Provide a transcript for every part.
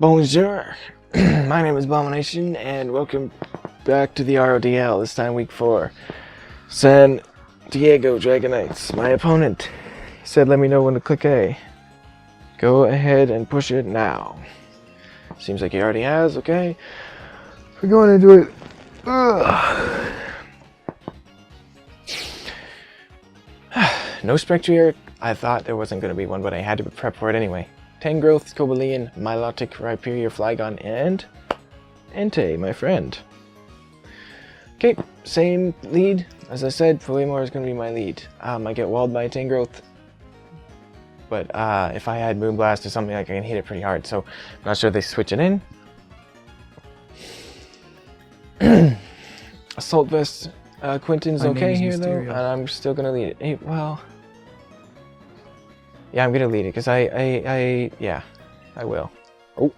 Bonjour, my name is Abomination, and welcome back to the RoDL, this time week 4. San Diego Dragonites, my opponent. He said let me know when to click A. Go ahead and push it now. Seems like he already has, okay. We're going to do it. No Spectrier. I thought there wasn't going to be one, but I had to prep for it anyway. Tangrowth, Cobalion, Milotic, Rhyperior, Flygon, and Entei, my friend. Okay, same lead. As I said, Pokémon is going to be my lead. I get walled by Tangrowth, but if I had Moonblast or something, I can hit it pretty hard, so I'm not sure if they switch it in. Assault Vest, Quinton's okay here though, and I'm still going to lead it. Hey, well... yeah, I'm gonna lead it because yeah, I will. Oh,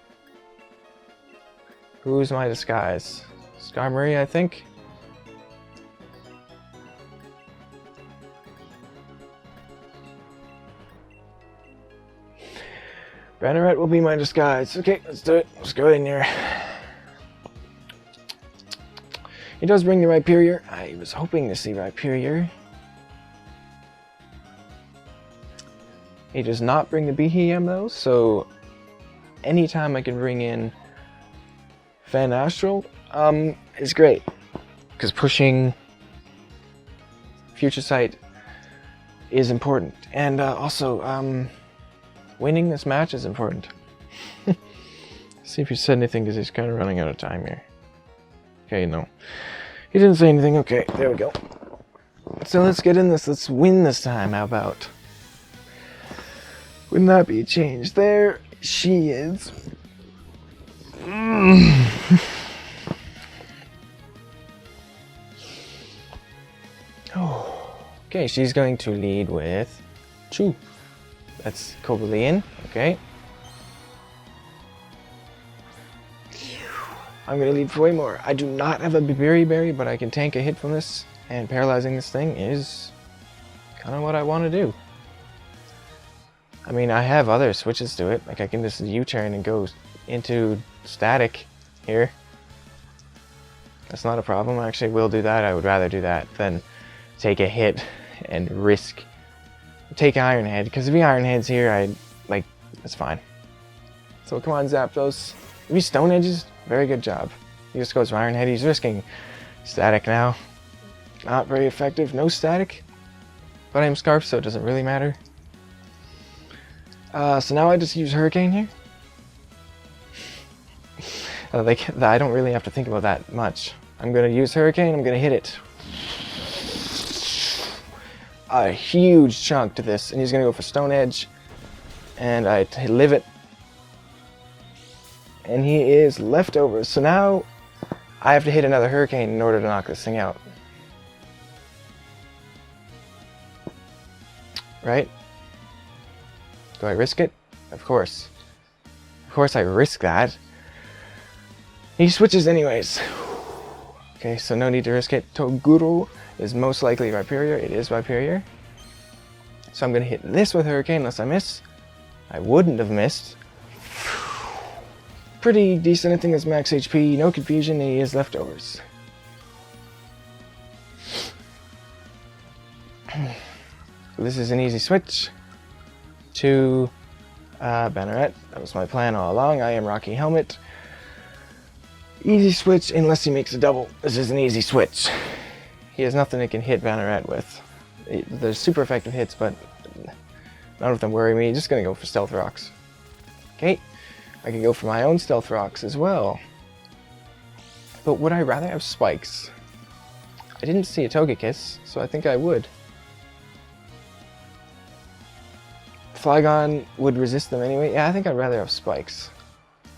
who's my disguise? Skarmory, I think. Banneret will be my disguise. Okay, let's do it. Let's go in here. He does bring the Rhyperior. I was hoping to see Rhyperior. He does not bring the Behem though, so anytime I can bring in Fan Astral is great. Because pushing Future Sight is important. And also, winning this match is important. See if he said anything, because he's kind of running out of time here. Okay, no. He didn't say anything. Okay, there we go. So let's get in this. Let's win this time. How about? Wouldn't that be a change? There she is. Oh. Okay, she's going to lead with Chu. That's Cobalion. Okay. I'm going to lead for way more. I do not have a Berry, but I can tank a hit from this, and paralyzing this thing is kind of what I want to do. I mean, I have other switches to it. Like, I can just U-turn and go into static here. That's not a problem. I actually will do that. I would rather do that than take a hit and risk. Take Iron Head, because if he Iron Heads here, that's fine. So come on, Zapdos. If he Stone Edges, very good job. He just goes for Iron Head. He's risking static now. Not very effective. No static. But I'm Scarf, so it doesn't really matter. So now I just use Hurricane here. I don't really have to think about that much. I'm going to use Hurricane, I'm going to hit it. A huge chunk to this, and he's going to go for Stone Edge. And I live it. And he is leftovers. So now I have to hit another Hurricane in order to knock this thing out. Right? Do I risk it? Of course. Of course I risk that. He switches anyways. Okay, so no need to risk it. Toguro is most likely Rhyperior. It is Rhyperior. So I'm going to hit this with Hurricane unless I miss. I wouldn't have missed. Pretty decent. I think it's max HP. No confusion. He is leftovers. This is an easy switch to Banneret. That was my plan all along. I am Rocky Helmet. Easy switch unless he makes a double. This is an easy switch. He has nothing that can hit Banneret with. There's super effective hits, but none of them worry me. Just gonna go for Stealth Rocks. Okay, I can go for my own Stealth Rocks as well. But would I rather have Spikes? I didn't see a Togekiss, so I think I would. Flygon would resist them anyway. Yeah, I think I'd rather have Spikes. I'm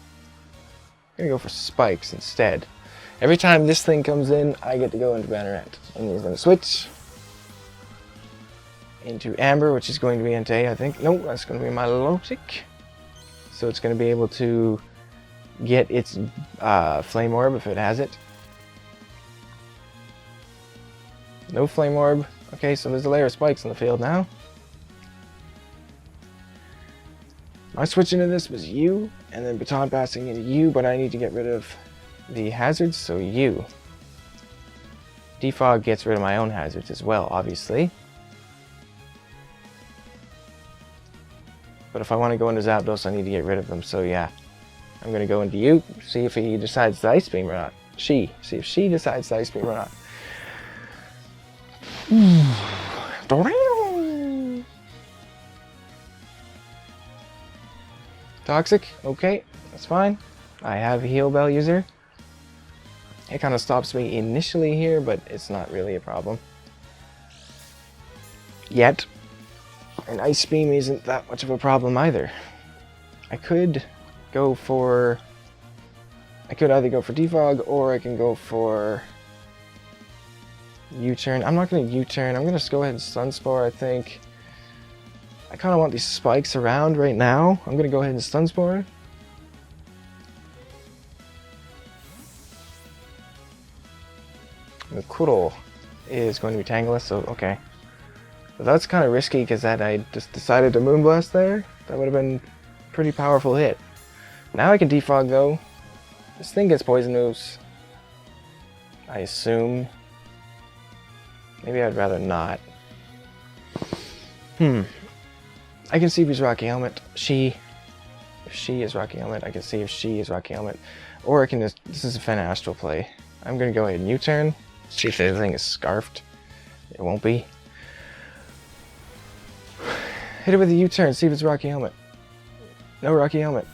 gonna go for Spikes instead. Every time this thing comes in, I get to go into Banneret. And he's gonna switch into Amber, which is going to be Entei, I think. Nope, that's gonna be Milotic. So it's gonna be able to get its Flame Orb if it has it. No Flame Orb. Okay, so there's a layer of Spikes in the field now. My switch into this was you, and then baton passing into you, but I need to get rid of the hazards, so you. Defog gets rid of my own hazards as well, obviously. But if I want to go into Zapdos, I need to get rid of them, so yeah. I'm going to go into you, see if he decides to Ice Beam or not. See if she decides to Ice Beam or not. Toxic, okay, that's fine. I have a Heal Bell user. It kind of stops me initially here, but it's not really a problem. Yet. And Ice Beam isn't that much of a problem either. I could go for... I could either go for Defog, or I can go for... U-turn. I'm not going to U-turn. I'm going to just go ahead and Sun Spore, I think. I kind of want these spikes around right now. I'm going to go ahead and Sun Spore. The Kuro is going to be Tangless, so okay. But that's kind of risky because that I just decided to Moonblast there. That would have been a pretty powerful hit. Now I can Defog though. This thing gets Poison Moves. I assume. Maybe I'd rather not. I can see if he's Rocky Helmet. If she is Rocky Helmet, I can see if she is Rocky Helmet. Or I can just, this is a Fen Astral play. I'm going to go ahead and U-turn. See if the thing is Scarfed. It won't be. Hit it with a U-turn, see if it's Rocky Helmet. No Rocky Helmet.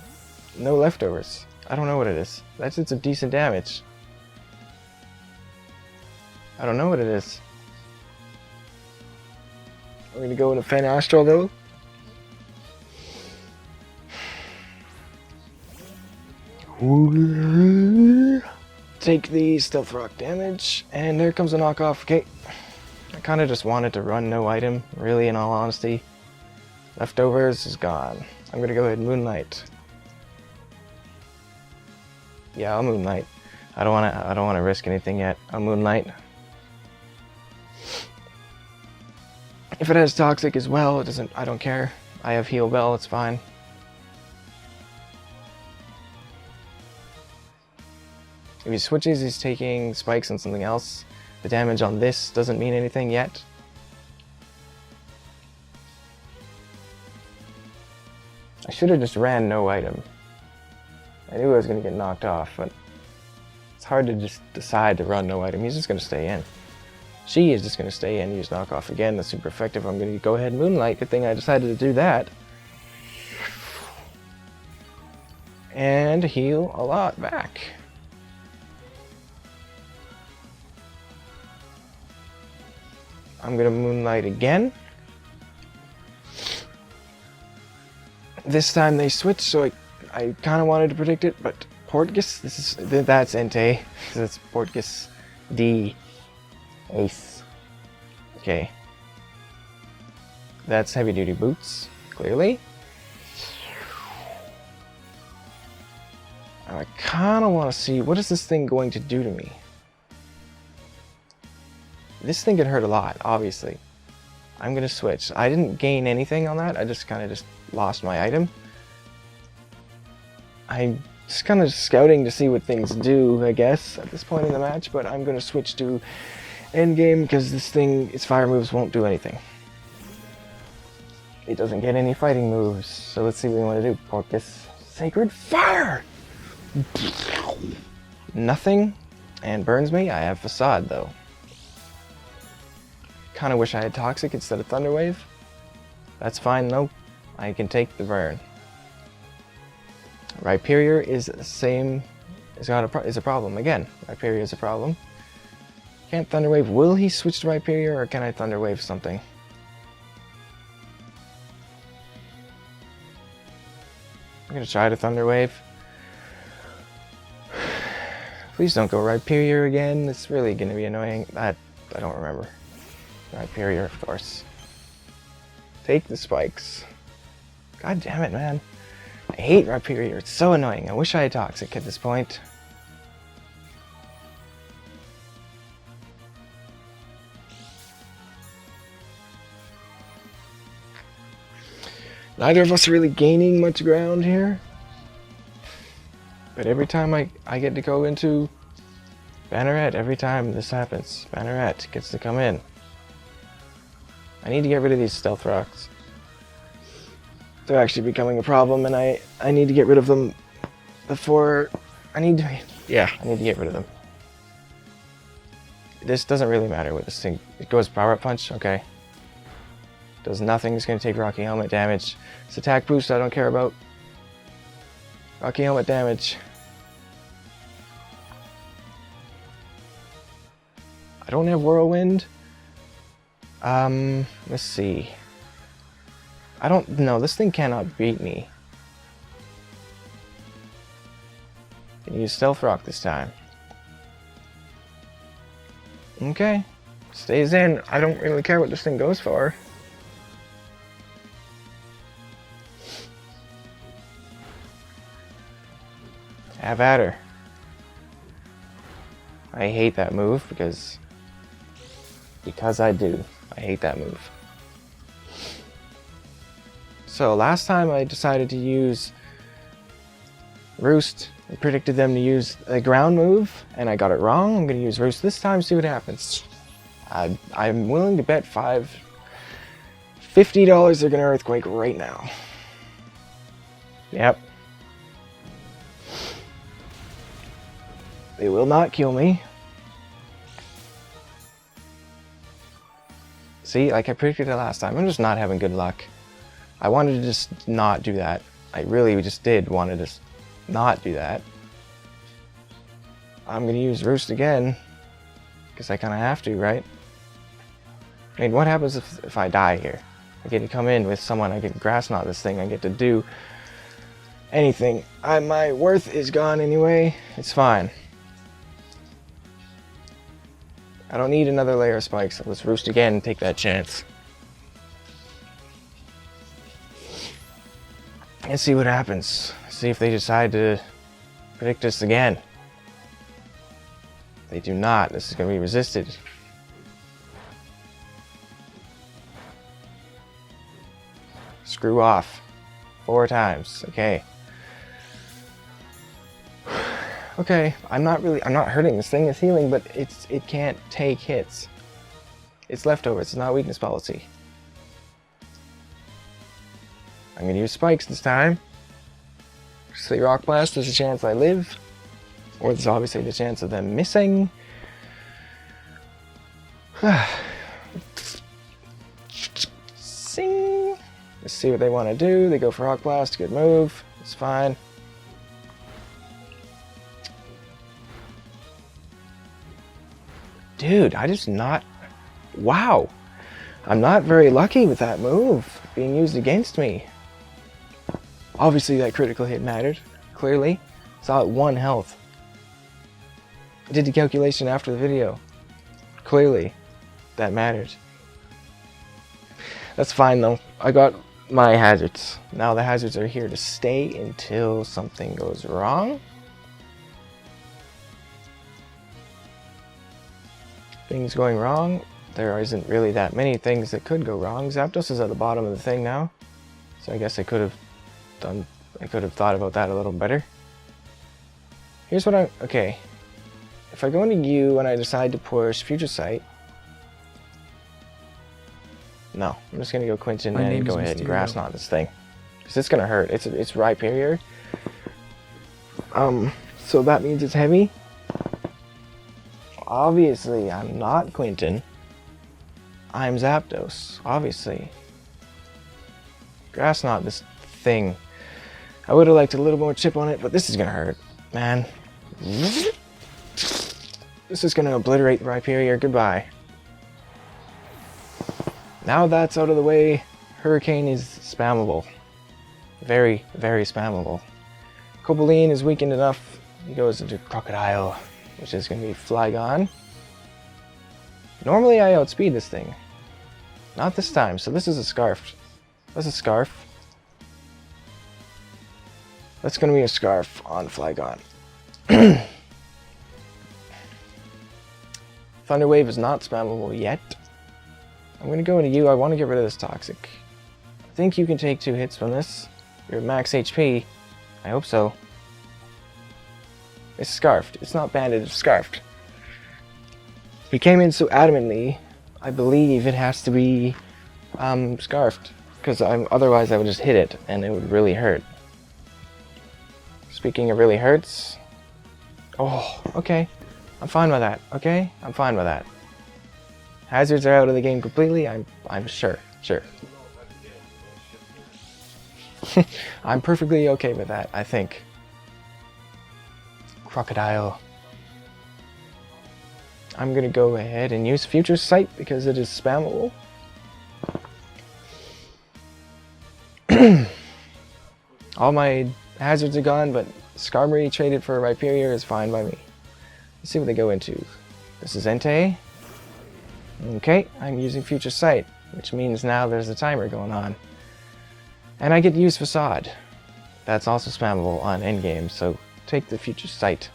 No leftovers. I don't know what it is. That's it's a decent damage. I don't know what it is. We're gonna go into Fen Astral though. Take the Stealth Rock damage, and there comes a knockoff. Okay. I kinda just wanted to run no item, really, in all honesty. Leftovers is gone. I'm gonna go ahead and Moonlight. Yeah, I'll Moonlight. I don't wanna risk anything yet. I'll Moonlight. If it has Toxic as well, it doesn't. I don't care. I have Heal Bell. It's fine. If he switches, he's taking spikes on something else. The damage on this doesn't mean anything yet. I should have just ran no item. I knew I was going to get knocked off, but it's hard to just decide to run no item. He's just going to stay in. She is just going to stay in, use knockoff again. That's super effective. I'm going to go ahead and Moonlight. Good thing I decided to do that. And heal a lot back. I'm going to Moonlight again. This time they switched, so I kind of wanted to predict it, but Portgas, that's Entei. That's Portgas D. Ace. Okay. That's Heavy Duty Boots, clearly. And I kind of want to see, what is this thing going to do to me? This thing could hurt a lot, obviously. I'm going to switch. I didn't gain anything on that, I just kind of just lost my item. I'm just kind of scouting to see what things do, I guess, at this point in the match, but I'm going to switch to endgame because this thing, its fire moves won't do anything. It doesn't get any fighting moves, so let's see what we want to do. Porcus. Sacred Fire! Nothing, and burns me. I have Facade, though. Kind of wish I had Toxic instead of Thunder Wave. That's fine, though. I can take the burn. Rhyperior is the same. Is a problem again. Rhyperior is a problem. Can't Thunder Wave. Will he switch to Rhyperior, or can I Thunder Wave something? I'm gonna try to Thunder Wave. Please don't go Rhyperior again. It's really gonna be annoying. I don't remember. Rhyperior, of course. Take the spikes. God damn it, man. I hate Rhyperior. It's so annoying. I wish I had Toxic at this point. Neither of us are really gaining much ground here. But every time I get to go into Banneret, every time this happens, Banneret gets to come in. I need to get rid of these stealth rocks. They're actually becoming a problem, and I need to get rid of them before... I need to get rid of them. This doesn't really matter with this thing. It goes power up punch, okay. Does nothing, it's going to take Rocky Helmet damage. It's attack boost I don't care about. Rocky Helmet damage. I don't have Whirlwind. Let's see. I don't know, this thing cannot beat me. Can use Stealth Rock this time. Okay. Stays in. I don't really care what this thing goes for. Have at her. I hate that move because I do. I hate that move. So last time I decided to use Roost. I predicted them to use a ground move, and I got it wrong. I'm going to use Roost this time, see what happens. I'm willing to bet $50 they're going to Earthquake right now. Yep. They will not kill me. See, like I predicted it last time, I'm just not having good luck. I wanted to just not do that. I really just did want to just not do that. I'm going to use Roost again, because I kind of have to, right? I mean, what happens if I die here? I get to come in with someone, I get to Grass Knot this thing, I get to do anything. My worth is gone anyway, it's fine. I don't need another layer of spikes, so let's Roost again and take that chance. And see what happens. See if they decide to predict us again. If they do not, this is going to be resisted. Screw off. 4 times. Okay. Okay, I'm not hurting. This thing is healing, but it can't take hits. It's leftovers, it's not weakness policy. I'm gonna use spikes this time. Say Rock Blast, there's a chance I live. Or there's obviously the chance of them missing. Sing. Let's see what they want to do. They go for Rock Blast, good move. It's fine. Dude, I just not... Wow! I'm not very lucky with that move being used against me. Obviously that critical hit mattered, clearly. Saw it 1 health. I did the calculation after the video. Clearly, that mattered. That's fine though. I got my hazards. Now the hazards are here to stay until something goes wrong. Things going wrong. There isn't really that many things that could go wrong. Zapdos is at the bottom of the thing now. So I guess I could have thought about that a little better. Here's what okay. If I go into U and I decide to push Future Sight. No, I'm just gonna go Quentin and go ahead and Grass Knot this thing. Because it's gonna hurt. It's Rhyperior. So that means it's heavy. Obviously, I'm not Quentin. I'm Zapdos, obviously. Grass Knot this thing. I would have liked a little more chip on it, but this is gonna hurt, man. This is gonna obliterate the Rhyperior. Goodbye. Now that's out of the way, Hurricane is spammable. Very, very spammable. Copaline is weakened enough. He goes into Crocodile, which is going to be Flygon. Normally I outspeed this thing. Not this time, so this is a Scarf. That's a Scarf. That's going to be a Scarf on Flygon. Thunder Wave is not spammable yet. I'm going to go into U. I want to get rid of this Toxic. think you can take 2 hits from this. You're at max HP. I hope so. It's scarfed. It's not banded, it's scarfed. He came in so adamantly, I believe it has to be scarfed. Because otherwise I would just hit it and it would really hurt. Speaking of really hurts... Oh, okay. I'm fine with that, okay? I'm fine with that. Hazards are out of the game completely, I'm sure. I'm perfectly okay with that, I think. Crocodile. I'm gonna go ahead and use Future Sight because it is spammable. All my hazards are gone, but Skarmory traded for Rhyperior is fine by me. Let's see what they go into. This is Entei. Okay, I'm using Future Sight, which means now there's a timer going on. And I get to use Facade. That's also spammable on endgame, so take the Future Sight.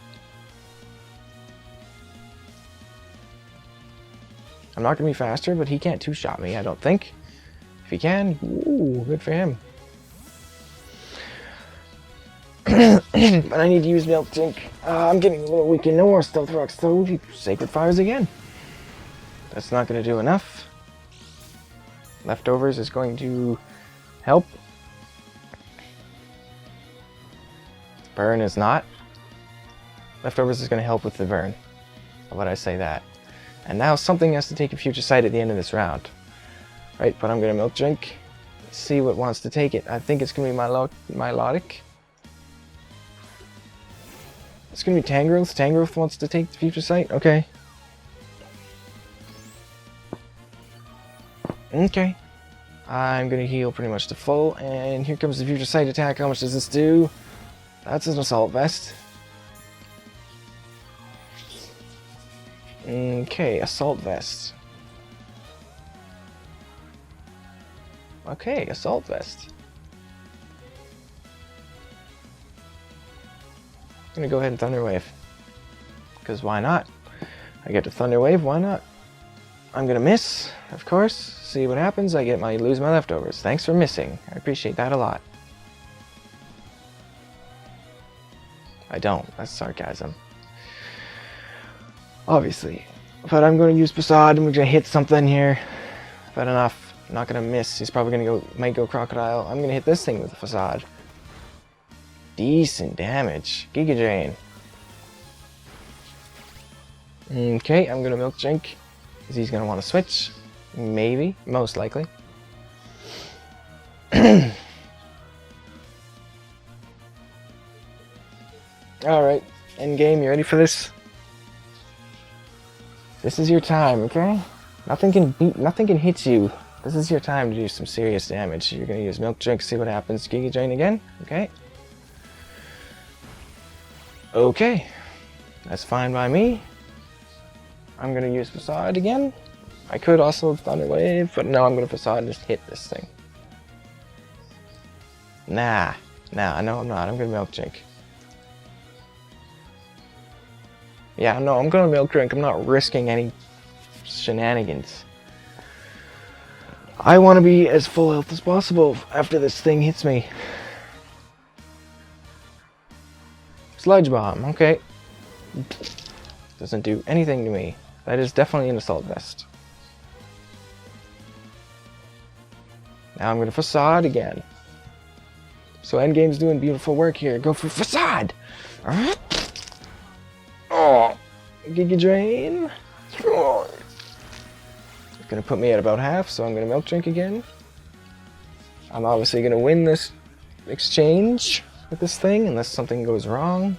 I'm not going to be faster, but he can't two-shot me, I don't think. If he can, ooh, good for him. But I need to use Milk Drink. I'm getting a little weak and no more Stealth Rock, so he Sacred Fires again. That's not going to do enough. Leftovers is going to help. Burn is not. Leftovers is going to help with the burn. How would I say that? And now something has to take a Future Sight at the end of this round. Right, but I'm going to Milk Drink. See what wants to take it. I think it's going to be Milotic. It's going to be Tangrowth. Tangrowth wants to take the Future Sight. Okay. Okay. I'm going to heal pretty much to full. And here comes the Future Sight attack. How much does this do? That's an Assault Vest. Okay, Assault Vest. Okay, Assault Vest. I'm gonna go ahead and Thunder Wave. Because why not? I get to Thunder Wave, why not? I'm gonna miss, of course. See what happens, lose my leftovers. Thanks for missing. I appreciate that a lot. I don't, that's sarcasm. Obviously. But I'm gonna use Facade and we're gonna hit something here. But enough. I'm not gonna miss. He's probably might go Crocodile. I'm gonna hit this thing with the Facade. Decent damage. Giga Drain. Okay, I'm gonna Milk Drink. Because he's gonna want to switch. Maybe. Most likely. Alright. Endgame, you ready for this? This is your time, okay? Nothing can hit you. This is your time to do some serious damage. You're gonna use Milk Drink, see what happens. Giga Drain again, okay? Okay. That's fine by me. I'm gonna use Facade again. I could also Thunder Wave, but no, I'm gonna Facade and just hit this thing. Nah, no, I'm not. I'm gonna Milk Drink. Yeah, no, I'm gonna Milk Drink. I'm not risking any shenanigans. I want to be as full health as possible after this thing hits me. Sludge Bomb, okay. Doesn't do anything to me. That is definitely an Assault Vest. Now I'm gonna Facade again. So Endgame's doing beautiful work here. Go for Facade! Oh, Giga Drain. Oh. It's gonna put me at about half, so I'm gonna Milk Drink again. I'm obviously gonna win this exchange with this thing, unless something goes wrong.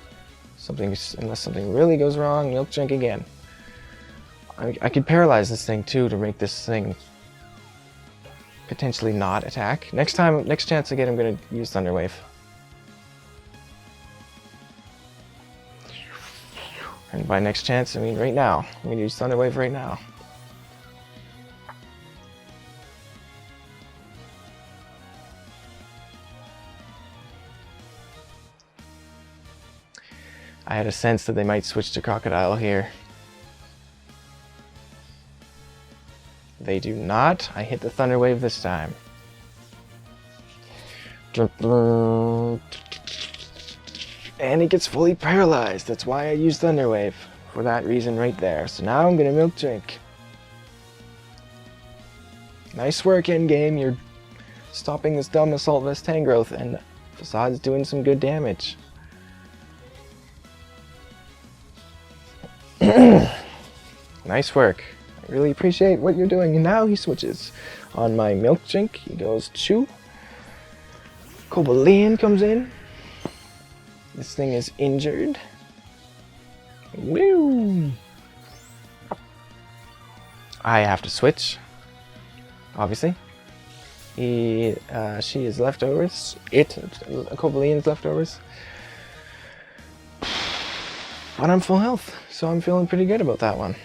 Unless something really goes wrong, Milk Drink again. I could paralyze this thing too to make this thing potentially not attack. Next chance I get, I'm gonna use Thunder Wave. And by next chance, I mean right now. I'm gonna use Thunder Wave right now. I had a sense that they might switch to Crocodile here. They do not. I hit the Thunder Wave this time. And it gets fully paralyzed. That's why I use Thunder Wave. For that reason right there. So now I'm gonna Milk Drink. Nice work, endgame. You're stopping this dumb Assault Vest Tangrowth, and Facade's doing some good damage. Nice work. I really appreciate what you're doing. And now he switches. On my Milk Drink, he goes Chew. Cobalion comes in. This thing is injured. Woo! I have to switch. Obviously. She is leftovers. Cobalion's leftovers. But I'm full health, so I'm feeling pretty good about that one.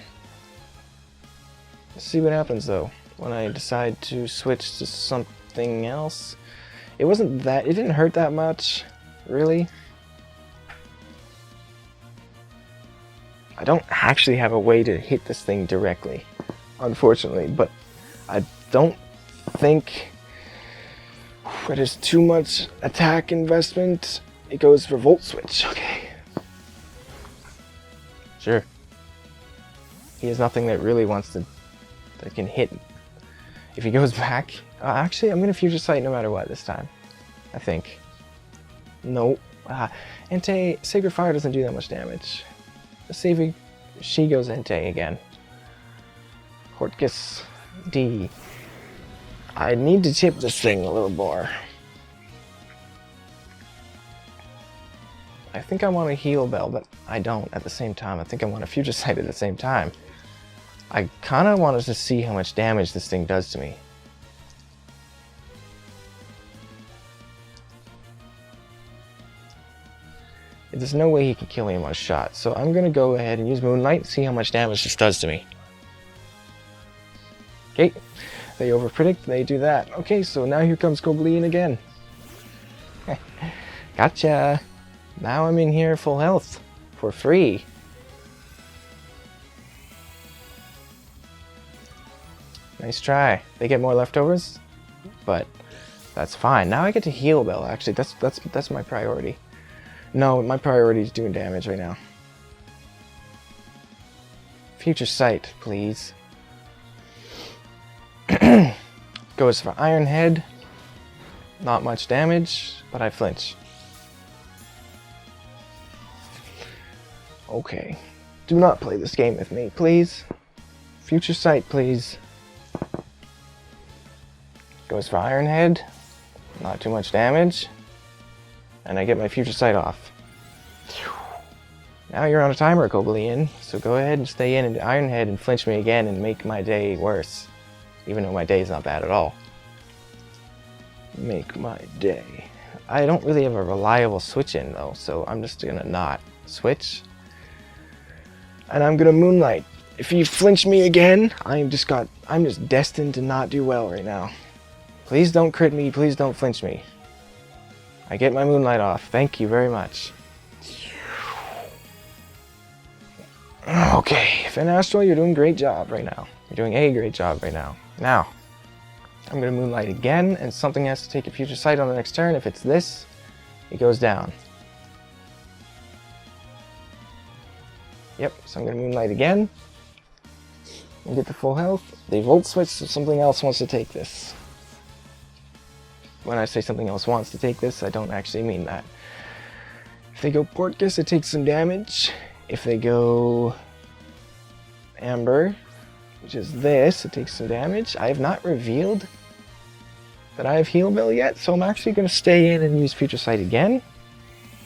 Let's see what happens though when I decide to switch to something else. It didn't hurt that much, really. I don't actually have a way to hit this thing directly, unfortunately, but I don't think it is too much attack investment. It goes for Volt Switch, okay. Sure. He has nothing that really that can hit. If he goes back, actually I'm gonna Future Sight no matter what this time, I think. No, Sacred Fire doesn't do that much damage. Let's see if she goes Entei again. Hortkus D. I need to chip this thing a little more. I think I want to Heal Bell, but I don't at the same time. I think I want to Future Sight at the same time. I kind of wanted to see how much damage this thing does to me. There's no way he can kill me in one shot, so I'm going to go ahead and use Moonlight and see how much damage this does to me. Okay, they overpredict, they do that. Okay, so now here comes Cobalion again. Gotcha! Now I'm in here full health, for free. Nice try. They get more leftovers, but that's fine. Now I get to Heal Bell, actually, that's my priority. No, my priority is doing damage right now. Future Sight, please. Goes for Iron Head. Not much damage, but I flinch. Okay. Do not play this game with me, please. Future Sight, please. Goes for Iron Head. Not too much damage. And I get my Future Sight off. Now you're on a timer, Cobalion, so go ahead and stay in Iron Head and flinch me again and make my day worse. Even though my day is not bad at all. Make my day. I don't really have a reliable switch in though, so I'm just gonna not switch. And I'm gonna Moonlight. If you flinch me again, I'm just destined to not do well right now. Please don't crit me, please don't flinch me. I get my Moonlight off. Thank you very much. Okay, Finn Astral, you're doing a great job right now. You're doing a great job right now. Now, I'm going to Moonlight again, and something has to take a Future Sight on the next turn. If it's this, it goes down. Yep, so I'm going to Moonlight again. And get the full health. They Volt Switch, so something else wants to take this. When I say something else wants to take this, I don't actually mean that. If they go Portgus, it takes some damage. If they go Amber, which is this, it takes some damage. I have not revealed that I have Heal Bell yet, so I'm actually going to stay in and use Future Sight again,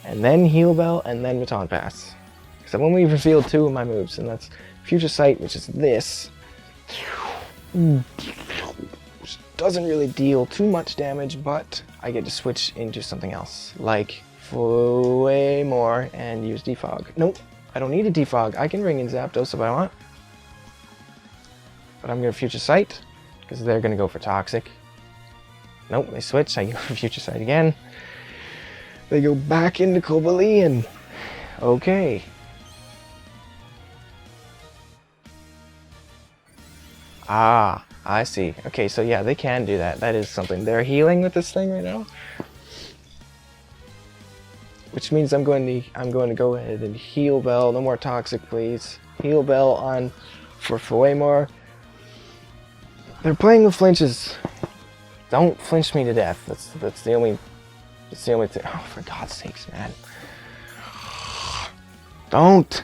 and then Heal Bell, and then Baton Pass. Because I've only revealed 2 of my moves, and that's Future Sight, which is this. Which doesn't really deal too much damage, but I get to switch into something else, like way more, and use Defog. Nope, I don't need a Defog. I can bring in Zapdos if I want. But I'm going to Future Sight, because they're going to go for Toxic. Nope, they switch. I go for Future Sight again. They go back into Cobalion. Okay. Ah, I see. Okay, so yeah, they can do that. That is something. They're healing with this thing right now. which means I'm going to go ahead and heal Bell. No more toxic, please. Heal Bell on for Waymore. They're playing with flinches. Don't flinch me to death. That's the only thing. Oh, for God's sakes, man. Don't.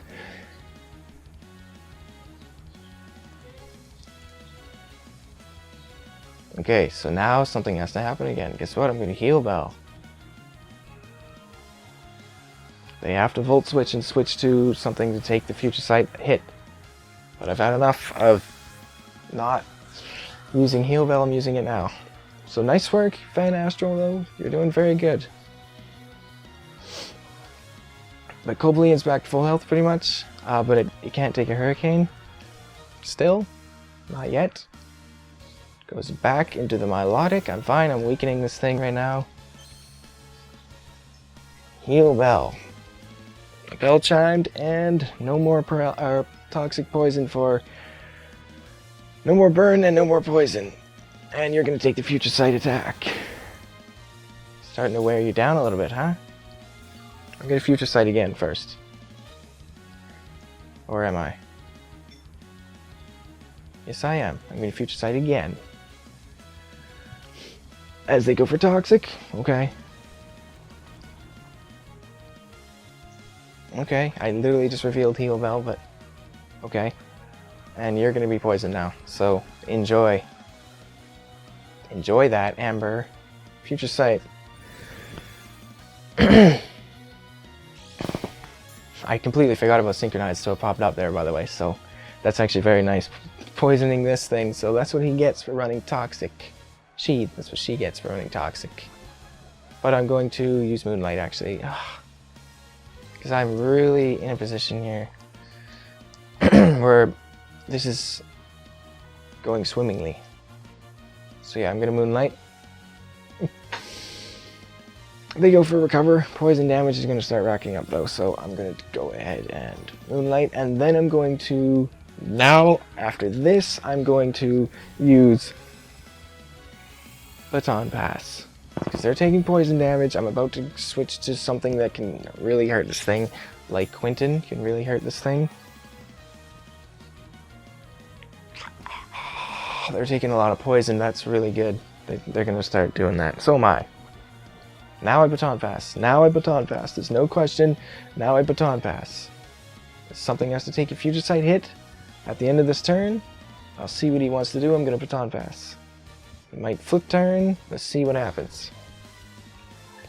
Okay, so now something has to happen again. Guess what? I'm going to heal Bell. They have to Volt Switch and switch to something to take the Future Sight hit. But I've had enough of not using Heal Bell. I'm using it now. So nice work, Fan Astral, though. You're doing very good. But Cobaline's back to full health pretty much. But it can't take a Hurricane. Still. Not yet. Goes back into the Milotic. I'm fine. I'm weakening this thing right now. Heal Bell. Bell chimed, and no more toxic poison for... No more burn and no more poison. And you're going to take the Future Sight attack. Starting to wear you down a little bit, huh? I'm going to Future Sight again first. Or am I? Yes, I am. I'm going to Future Sight again. As they go for toxic. Okay. Okay, I literally just revealed Heal Bell, but... Okay. And you're going to be poisoned now, so enjoy. Enjoy that, Amber. Future Sight. I completely forgot about Synchronize, so it popped up there, by the way, so... That's actually very nice. Poisoning this thing, so that's what he gets for running Toxic. That's what she gets for running Toxic. But I'm going to use Moonlight, actually. Because I'm really in a position here where this is going swimmingly. So yeah, I'm going to Moonlight. They go for Recover. Poison damage is going to start racking up though, so I'm going to go ahead and Moonlight. And then I'm going to... Now, after this, I'm going to use Baton Pass. Because they're taking poison damage. I'm about to switch to something that can really hurt this thing. Like Quinton can really hurt this thing. They're taking a lot of poison. That's really good. They're going to start doing that. So am I. Now I Baton Pass. Now I Baton Pass. There's no question. Now I Baton Pass. If something has to take a Future Sight hit at the end of this turn, I'll see what he wants to do. I'm going to Baton Pass. It might flip turn. Let's see what happens.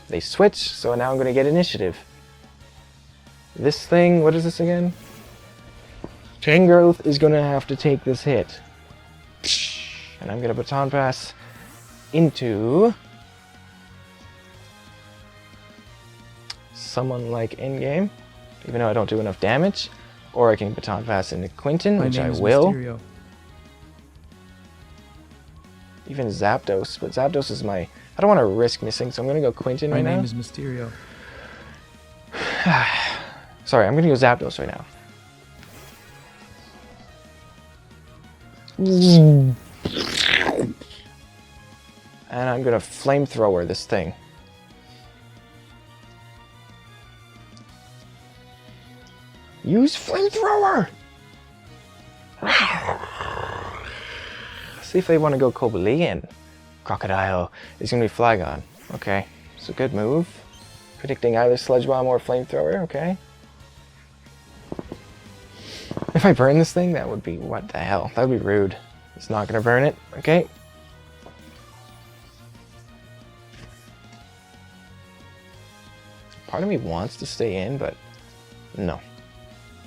They switch, so now I'm going to get initiative. This thing, what is this again? Tangrowth is going to have to take this hit. And I'm going to Baton Pass into someone like Endgame, even though I don't do enough damage. Or I can Baton Pass into Quinton, which I will. Mysterio. Even Zapdos, but Zapdos is my... I don't want to risk missing, so I'm going to go Quinton right now. My name is Mysterio. Sorry, I'm going to go Zapdos right now. And I'm going to Flamethrower this thing. Use Flamethrower! See if they want to go Cobalinean. Crocodile is going to be Flygon. Okay, so good move. Predicting either Sludge Bomb or Flamethrower, okay. If I burn this thing, that would be... What the hell? That would be rude. It's not going to burn it, okay. Part of me wants to stay in, but no.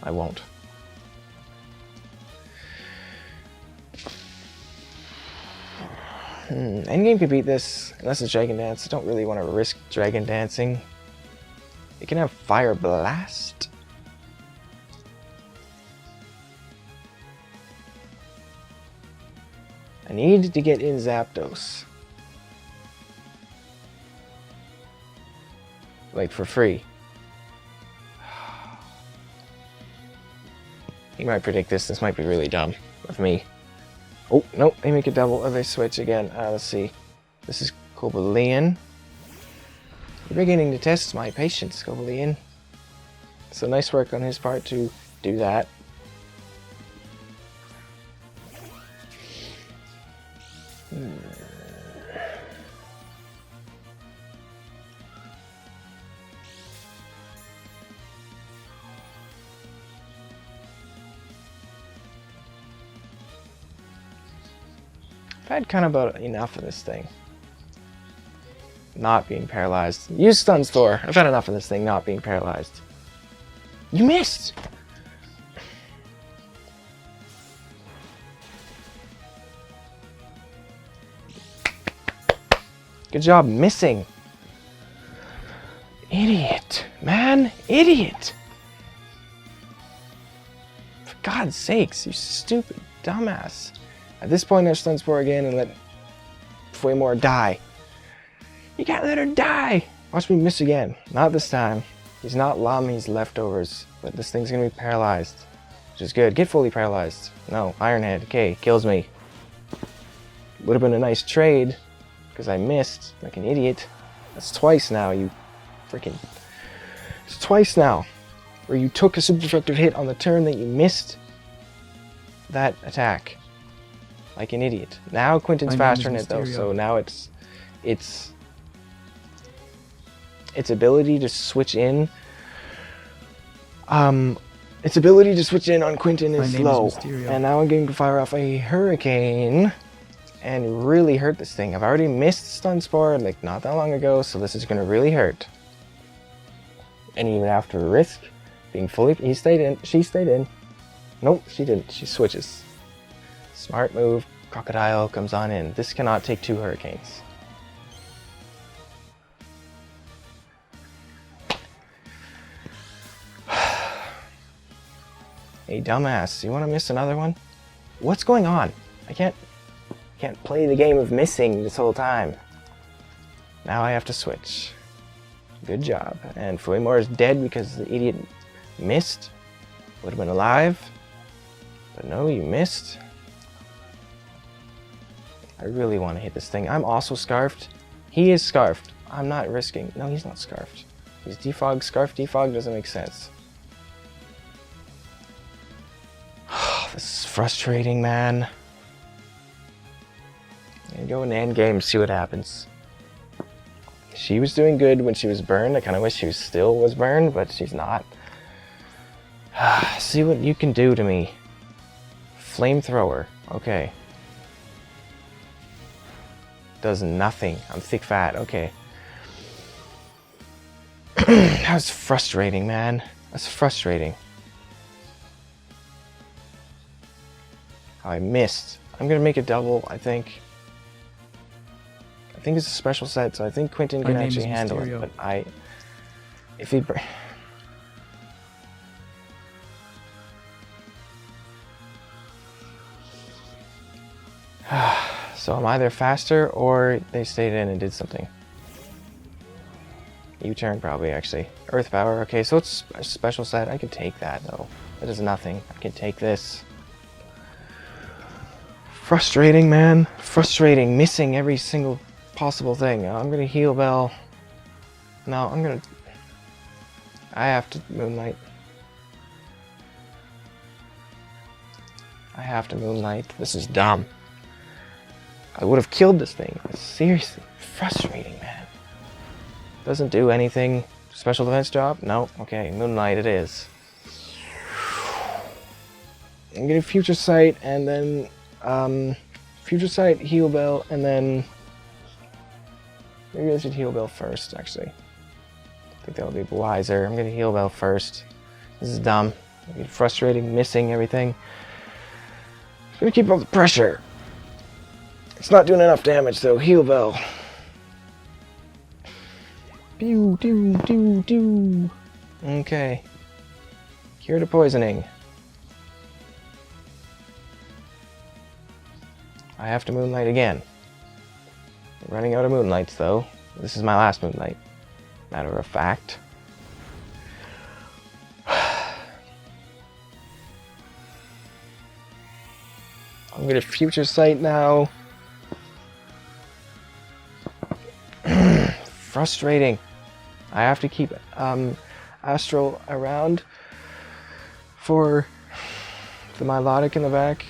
I won't. Endgame could beat this, unless it's Dragon Dance. I don't really want to risk Dragon Dancing. It can have Fire Blast. I need to get in Zapdos. Like, for free. He might predict this. This might be really dumb of me. Oh, no, they make a double. Oh, they switch again. Let's see. This is Cobalinean. You're beginning to test my patience, Goblin. So nice work on his part to do that. I've had kind of about enough of this thing. Not being paralyzed. Use stuns, Thor. I've had enough of this thing not being paralyzed. You missed! Good job missing. Idiot. Man, idiot. For God's sakes, you stupid dumbass. At this point, I stun Spore again and let Fuemore die. You can't let her die! Watch me miss again. Not this time. He's not Lam, he's leftovers. But this thing's gonna be paralyzed. Which is good. Get fully paralyzed. No, Ironhead. Okay, kills me. Would have been a nice trade. Because I missed like an idiot. That's twice now, you freaking... It's twice now. Where you took a super effective hit on the turn that you missed that attack. Like an idiot. Now Quinton's faster than it though, so now its ability to switch in its ability to switch in on Quinton is low. And now I'm going to fire off a Hurricane and really hurt this thing. I've already missed Stun Spore like not that long ago, so this is going to really hurt. And even after a risk being fully... He stayed in. She stayed in. Nope, she didn't. She switches. Smart move. Crocodile comes on in. This cannot take 2 Hurricanes. Hey, dumbass. You want to miss another one? What's going on? I can't play the game of missing this whole time. Now I have to switch. Good job. And Fuemore is dead because the idiot missed. Would have been alive. But no, you missed. I really want to hit this thing. I'm also scarfed. He is scarfed. I'm not risking. No, he's not scarfed. He's defogged. Scarf defog doesn't make sense. This is frustrating, man. I'm gonna go in the end game, see what happens. She was doing good when she was burned. I kind of wish she still was burned, but she's not. See what you can do to me. Flamethrower. Okay. Does nothing. I'm thick fat. Okay. That was frustrating, man. That's frustrating. How I missed. I'm gonna make a double, I think. I think it's a special set, so I think Quinton can actually handle it. But if he... So I'm either faster or they stayed in and did something. U-turn probably, actually. Earth power. Okay, so it's a special set. I can take that though. That is nothing. I can take this. Frustrating, man. Frustrating. Missing every single possible thing. I'm gonna heal Bell. No, I have to Moonlight. I have to Moonlight. This is dumb. I would have killed this thing. Seriously. Frustrating, man. Doesn't do anything. Special defense job? No. Okay, Moonlight it is. I'm gonna Future Sight and then Future Sight, Heal Bell, and then maybe I should Heal Bell first, actually. I think that would be wiser. I'm gonna Heal Bell first. This is dumb. Frustrating, missing everything. It's gonna keep up the pressure. It's not doing enough damage though. Heal Bell. Pew, pew, pew, pew. Okay. Cure to poisoning. I have to Moonlight again. I'm running out of Moonlights though. This is my last Moonlight. Matter of fact. I'm gonna Future Sight now. Frustrating. I have to keep Astral around for the Milotic in the back.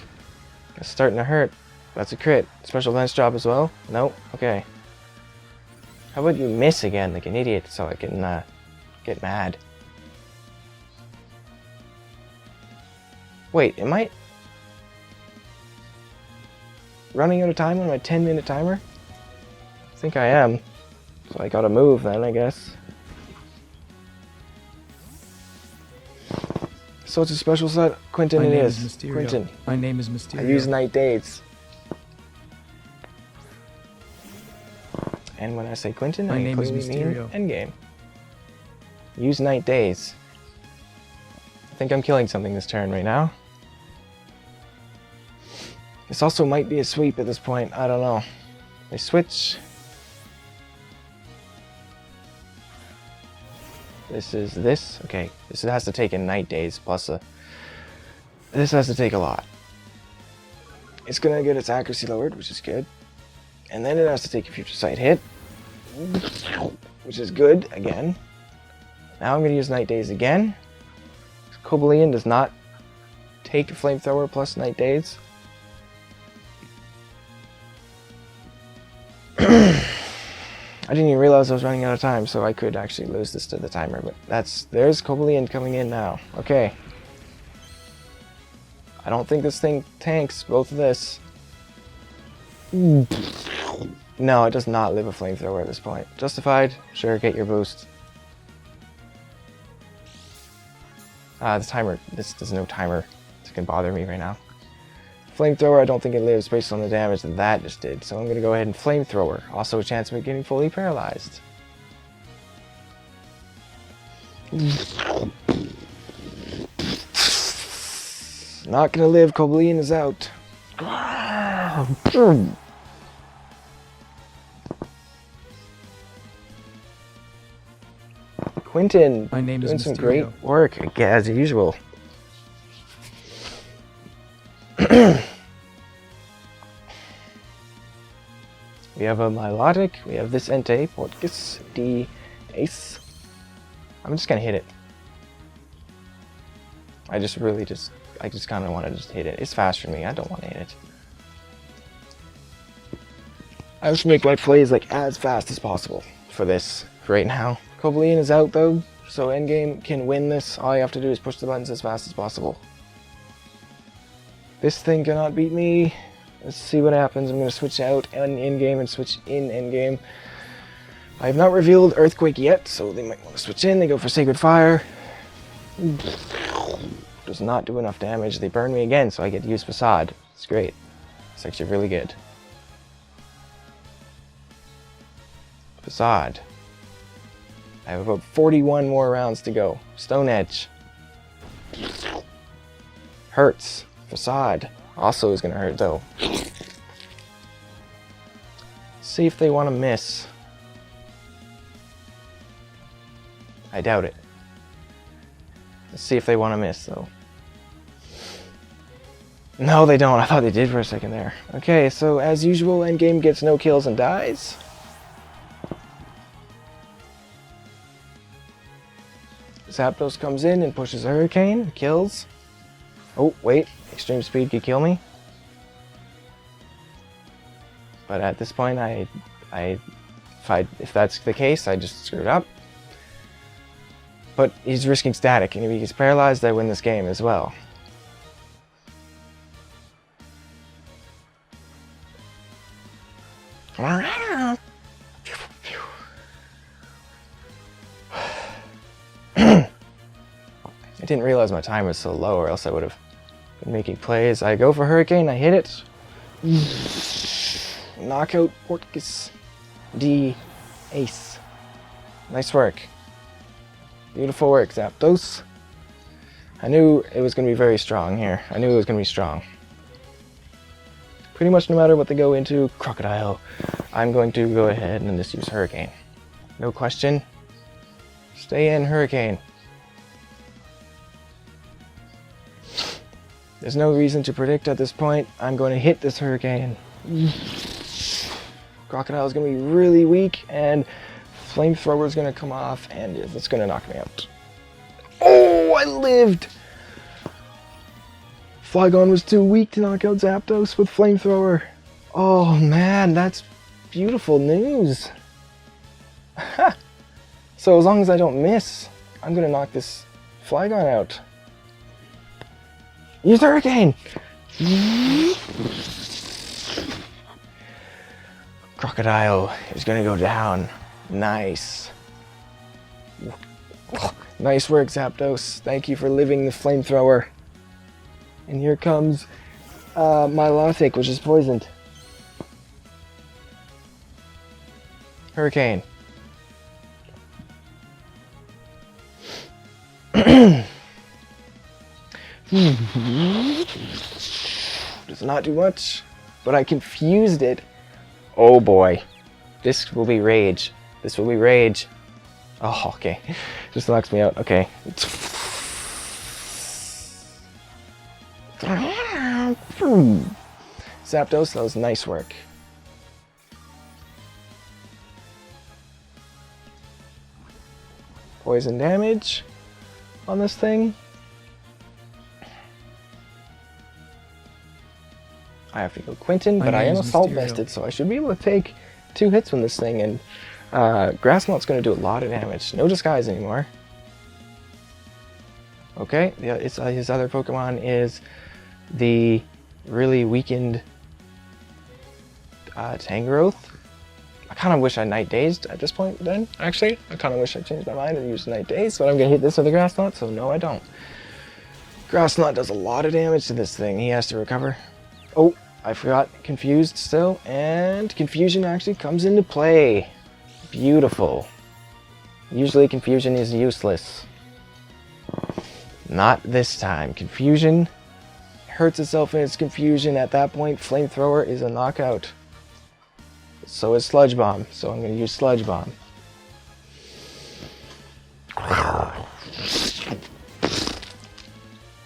It's starting to hurt. That's a crit. Special defense drop as well? Nope. Okay. How about you miss again like an idiot so I can get mad? Wait, am I running out of time on my 10-minute timer? I think I am. So I gotta move then, I guess. So it's a special set. Quentin it is. Quentin. My name is Mysterio. I use Night Days. And when I say Quentin, I include me in endgame. Use Night Days. I think I'm killing something this turn right now. This also might be a sweep at this point. I don't know. They switch. This is this. Okay, this has to take a Night Days plus a... This has to take a lot. It's gonna get its accuracy lowered, which is good. And then it has to take a Future Sight hit, which is good, again. Now I'm gonna use Night Days again. Cobalion does not take Flamethrower plus Night Days. I didn't even realize I was running out of time, so I could actually lose this to the timer, but there's Cobalion coming in now. Okay. I don't think this thing tanks both of this. No, it does not live a Flamethrower at this point. Justified, sure, get your boost. The timer, there's no timer that can bother me right now. Flamethrower, I don't think it lives based on the damage that just did, so I'm going to go ahead and Flamethrower. Also a chance of it getting fully paralyzed. Not going to live, Cobalion is out. Quentin, my name is doing some Mysterio. great work, as usual. We have a Milotic, we have this Entei, Portgas, D, Ace. I'm just gonna hit it. I just kind of want to just hit it. It's fast for me, I don't want to hit it. I have to make my plays like as fast as possible for this right now. Cobalion is out though, so endgame can win this. All you have to do is push the buttons as fast as possible. This thing cannot beat me. Let's see what happens. I'm going to switch out in-game and switch in endgame. I have not revealed Earthquake yet, so they might want to switch in. They go for Sacred Fire. Does not do enough damage. They burn me again, so I get to use Facade. It's great. It's actually really good. Facade. I have about 41 more rounds to go. Stone Edge. Hurts. Facade. Also is going to hurt though. See if they want to miss. I doubt it. Let's see if they want to miss though. No, they don't. I thought they did for a second there. Okay, so as usual, endgame gets no kills and dies. Zapdos comes in and pushes a Hurricane, kills. Oh, wait, extreme speed could kill me. But at this point, if that's the case, I just screwed up. But he's risking static, and if he gets paralyzed, I win this game as well. I didn't realize my time was so low, or else I would have been making plays. I go for Hurricane, I hit it. Knockout Portgas. D. Ace. Nice work. Beautiful work, Zapdos. I knew it was going to be very strong here. I knew it was going to be strong. Pretty much no matter what they go into, Crocodile, I'm going to go ahead and just use Hurricane. No question. Stay in, Hurricane. There's no reason to predict at this point. I'm going to hit this Hurricane. Crocodile is going to be really weak, and Flamethrower is going to come off, and it's going to knock me out. Oh, I lived! Flygon was too weak to knock out Zapdos with Flamethrower. Oh man, that's beautiful news. So as long as I don't miss, I'm going to knock this Flygon out. Use Hurricane! Crocodile is going to go down. Nice. Nice work, Zapdos. Thank you for living the Flamethrower. And here comes my Lothic, which is poisoned. Hurricane. Does not do much, but I confused it. Oh boy. This will be rage. This will be rage. Oh, okay. Just knocks me out. Okay. Zapdos, that was nice work. Poison damage on this thing. I have to go Quinton, but I am assault vested, so I should be able to take 2 hits from this thing, and Grass Knot's going to do a lot of damage. No disguise anymore. Okay, yeah, his other Pokemon is the really weakened Tangrowth. I kind of wish I Night Dazed at this point then, actually. I kind of wish I changed my mind and used Night Dazed, but I'm going to hit this with a Grass Knot, so no I don't. Grass Knot does a lot of damage to this thing. He has to recover. Oh, I forgot Confused still, and Confusion actually comes into play. Beautiful. Usually Confusion is useless. Not this time. Confusion hurts itself in its confusion. At that point, Flamethrower is a knockout. So is Sludge Bomb, so I'm going to use Sludge Bomb.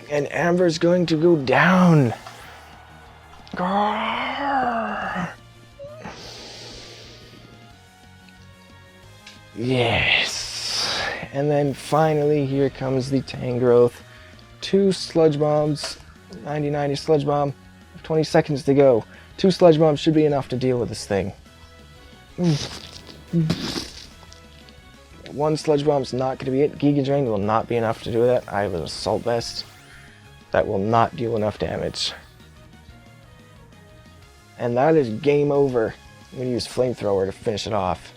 And Amber's going to go down. Yes. And then finally here comes the Tangrowth. 2 Sludge Bombs. 90-90 Sludge Bomb. 20 seconds to go. 2 Sludge Bombs should be enough to deal with this thing. 1 Sludge Bomb's not going to be it. Giga Drain will not be enough to do that. I have an Assault Vest. That will not deal enough damage. And that is game over. I'm going to use Flamethrower to finish it off.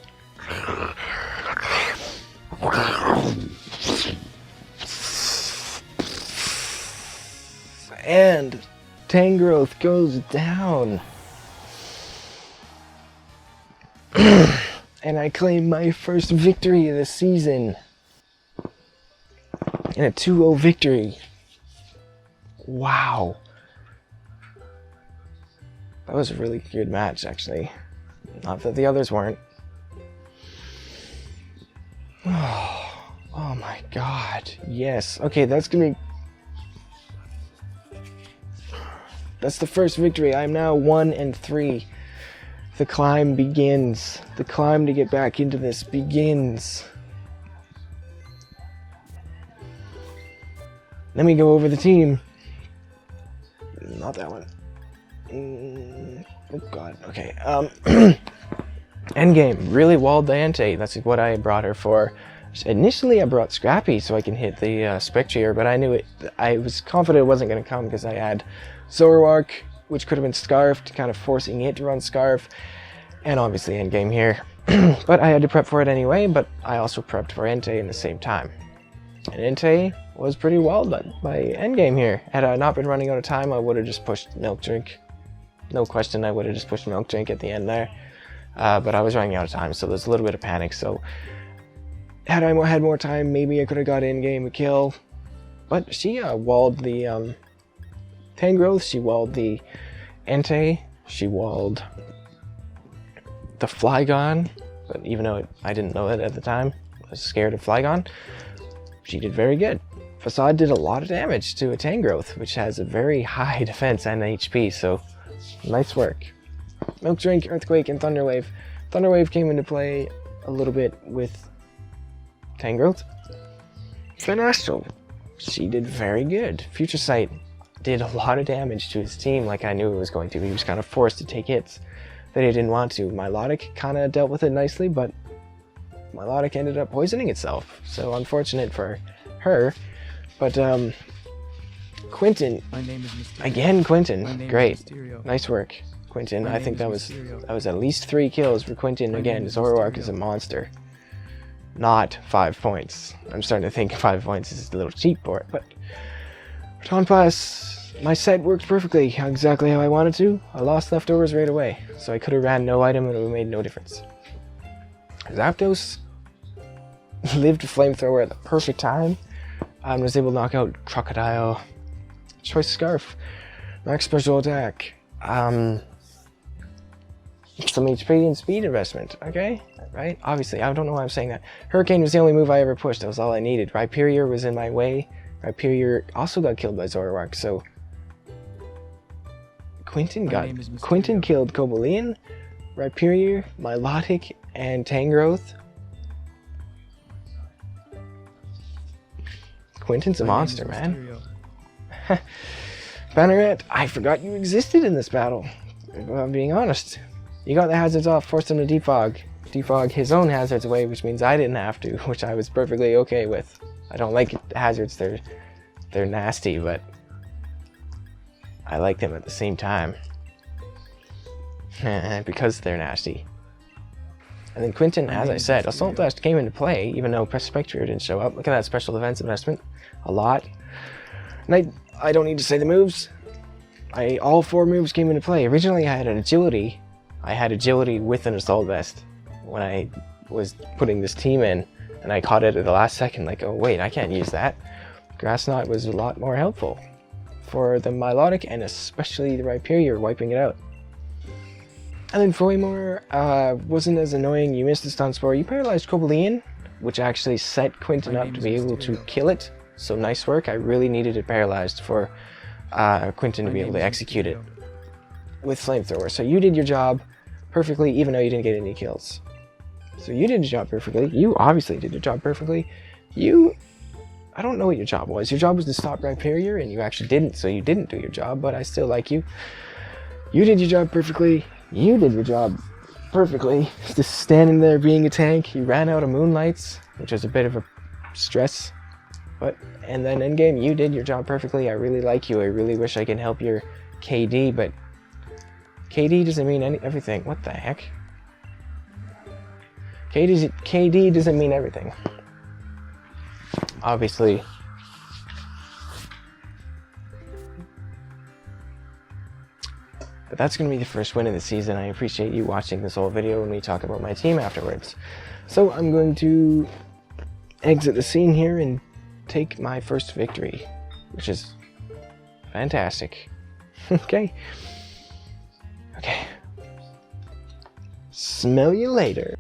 And Tangrowth goes down. And I claim my first victory of the season. In a 2-0 victory. Wow. That was a really good match, actually. Not that the others weren't. Oh my god. Yes. Okay, that's gonna be... That's the first victory. I'm now 1-3. The climb begins. The climb to get back into this begins. Let me go over the team. Not that one. Oh god, okay. Endgame, really walled the Entei. That's what I brought her for. Initially I brought Scrappy so I can hit the Spectrier, but I knew it. I was confident it wasn't going to come because I had Zoroark, which could have been Scarfed, kind of forcing it to run Scarf, and obviously Endgame here. But I had to prep for it anyway, but I also prepped for Entei in the same time. And Entei was pretty walled by Endgame here. Had I not been running out of time, I would have just pushed Milk Drink. No question, I would have just pushed Milk Drink at the end there. But I was running out of time, so there's a little bit of panic. So had I had more time, maybe I could have got in-game a kill. But she walled the Tangrowth, she walled the Entei, she walled the Flygon. But even though I didn't know it at the time, I was scared of Flygon. She did very good. Facade did a lot of damage to a Tangrowth, which has a very high defense and HP, so nice work. Milk Drink, Earthquake, and Thunderwave. Thunderwave came into play a little bit with Tangrowth. Finastral, she did very good. Future Sight did a lot of damage to his team like I knew it was going to. He was kind of forced to take hits that he didn't want to. Milotic kind of dealt with it nicely, but Milotic ended up poisoning itself. So unfortunate for her. But Quentin, again Quentin, great. Nice work, Quentin. I think that was at least 3 kills for Quentin. Again, Zoroark is a monster. Not 5 points. I'm starting to think 5 points is a little cheap for it, but Baton Pass, my set worked perfectly, exactly how I wanted to. I lost leftovers right away, so I could have ran no item and it would have made no difference. Zapdos lived Flamethrower at the perfect time. I was able to knock out Crocodile. Choice Scarf. Max Special Attack. Some HP and speed investment, okay? Right? Obviously, I don't know why I'm saying that. Hurricane was the only move I ever pushed. That was all I needed. Rhyperior was in my way. Rhyperior also got killed by Zoroark, so... Quentin killed Cobalion, Rhyperior, Milotic, and Tangrowth. Quentin's a monster, man. Banneret, I forgot you existed in this battle. If I'm being honest. You got the hazards off, forced him to defog. Defog his own hazards away, which means I didn't have to, which I was perfectly okay with. I don't like hazards, they're nasty, but I like them at the same time. Because they're nasty. And then Quentin, as I said, Assault Blast came into play, even though Spectrier didn't show up. Look at that special defense investment. A lot. And I don't need to say the moves. All 4 moves came into play. Originally I had an agility. I had agility with an Assault Vest when I was putting this team in, and I caught it at the last second, like, oh wait, I can't use that. Grass Knot was a lot more helpful for the Milotic, and especially the Rhyperior, wiping it out. And then Foymore wasn't as annoying. You missed the Stun Spore. You paralyzed Cobalion, which actually set Quentin up to be able to kill it. So nice work. I really needed it paralyzed for Quentin to be able to execute it with Flamethrower. So you did your job perfectly, even though you didn't get any kills. So you did your job perfectly. You obviously did your job perfectly. I don't know what your job was. Your job was to stop Rhyperior, and you actually didn't, so you didn't do your job, but I still like you. You did your job perfectly. You did your job perfectly. Just standing there being a tank. You ran out of Moonlights, which was a bit of a stress. And then in game, you did your job perfectly. I really like you. I really wish I could help your KD, but KD doesn't mean everything. What the heck? KD doesn't mean everything. Obviously. But that's going to be the first win of the season. I appreciate you watching this whole video and me talk about my team afterwards. So I'm going to exit the scene here and take my first victory, which is fantastic. Okay. Smell you later.